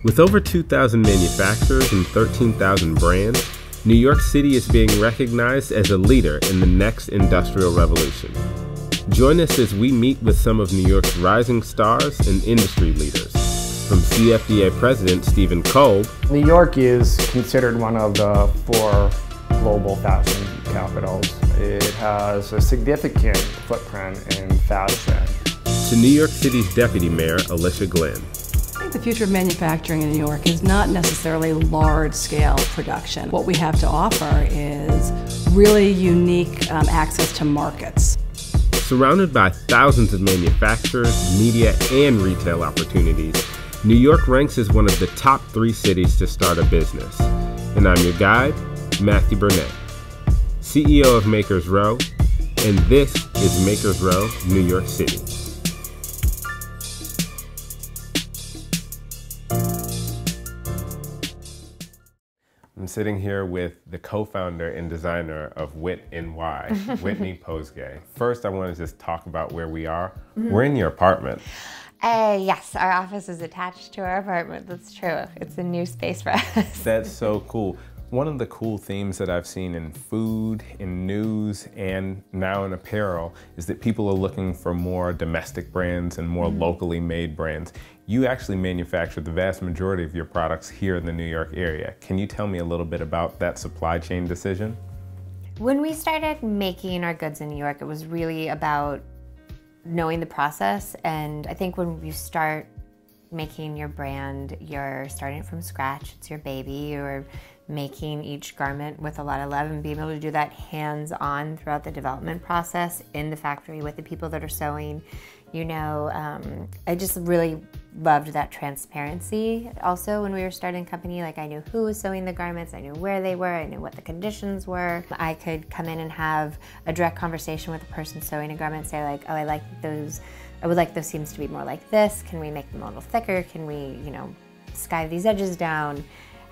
With over 2,000 manufacturers and 13,000 brands, New York City is being recognized as a leader in the next industrial revolution. Join us as we meet with some of New York's rising stars and industry leaders. From CFDA President Stephen Kolb. New York is considered one of the 4 global fashion capitals. It has a significant footprint in fashion. To New York City's Deputy Mayor, Alicia Glenn. I think the future of manufacturing in New York is not necessarily large-scale production. What we have to offer is really unique access to markets. Surrounded by thousands of manufacturers, media, and retail opportunities, New York ranks as one of the top 3 cities to start a business. And I'm your guide, Matthew Burnett, CEO of Makers Row, and this is Makers Row, New York City. I'm sitting here with the co-founder and designer of WHIT NY, Whitney Posgay. First, I want to just talk about where we are. We're in your apartment. Yes, our office is attached to our apartment. That's true. It's a new space for us. That's so cool. One of the cool themes that I've seen in food, in news, and now in apparel is that people are looking for more domestic brands and more locally made brands. You actually manufacture the vast majority of your products here in the New York area. Can you tell me a little bit about that supply chain decision? When we started making our goods in New York, it was really about knowing the process. And I think when you start making your brand, you're starting it from scratch. It's your baby. You're making each garment with a lot of love and being able to do that hands-on throughout the development process in the factory with the people that are sewing. You know, I just really loved that transparency. Also, when we were starting a company, like I knew who was sewing the garments, I knew where they were, I knew what the conditions were. I could come in and have a direct conversation with the person sewing a garment, say like, oh, I like those, I would like those seams to be more like this. Can we make them a little thicker? Can we, you know, skive these edges down?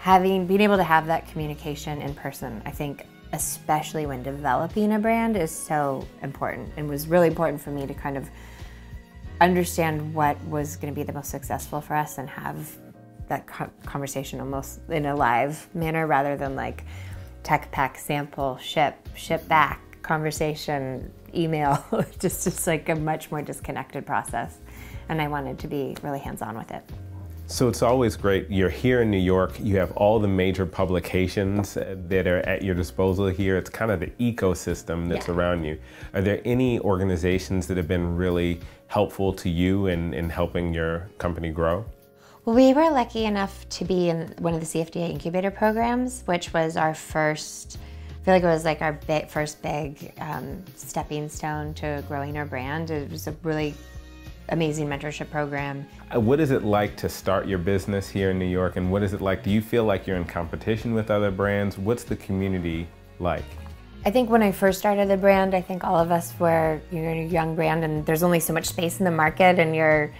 Being able to have that communication in person, I think, especially when developing a brand, is so important, and was really important for me to kind of understand what was going to be the most successful for us and have that conversation almost in a live manner rather than like tech pack, sample, ship back, conversation, email. just like a much more disconnected process. And I wanted to be really hands-on with it. So it's always great. You're here in New York. You have all the major publications that are at your disposal here. It's kind of the ecosystem that's around you. Are there any organizations that have been really helpful to you in helping your company grow? Well, we were lucky enough to be in one of the CFDA incubator programs, which was our first, I feel like it was like our first big stepping stone to growing our brand. It was a really amazing mentorship program. What is it like to start your business here in New York, and what is it like? Do you feel like you're in competition with other brands? What's the community like? I think when I first started the brand, I think all of us were, you're a young brand and there's only so much space in the market, and you're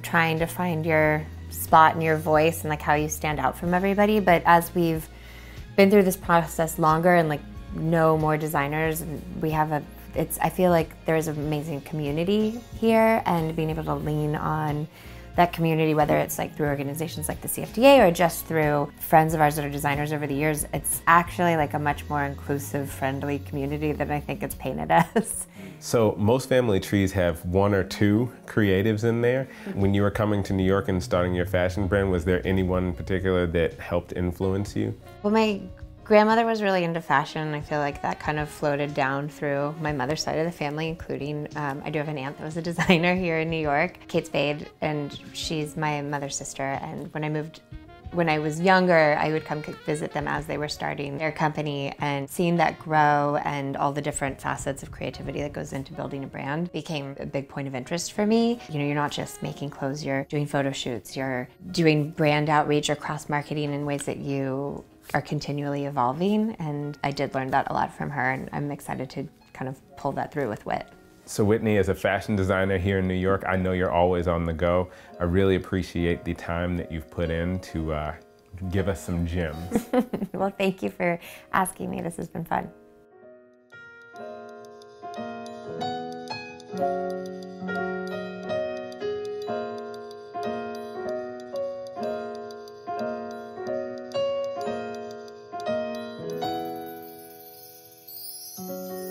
trying to find your spot and your voice and like how you stand out from everybody. But as we've been through this process longer and like know more designers, and we have I feel like there's an amazing community here, and being able to lean on that community, whether it's like through organizations like the CFDA or just through friends of ours that are designers over the years, it's actually like a much more inclusive, friendly community than I think it's painted as. So most family trees have 1 or 2 creatives in there. When you were coming to New York and starting your fashion brand, was there anyone in particular that helped influence you? Well, my grandmother was really into fashion. I feel like that kind of floated down through my mother's side of the family, including, I do have an aunt that was a designer here in New York, Kate Spade, and she's my mother's sister. And when I was younger, I would come visit them as they were starting their company, and seeing that grow and all the different facets of creativity that goes into building a brand became a big point of interest for me. You know, you're not just making clothes, you're doing photo shoots, you're doing brand outreach or cross-marketing in ways that you are continually evolving, and I did learn that a lot from her, and I'm excited to kind of pull that through with WHIT. So Whitney, as a fashion designer here in New York, I know you're always on the go. I really appreciate the time that you've put in to give us some gems. Well, thank you for asking me. This has been fun. you.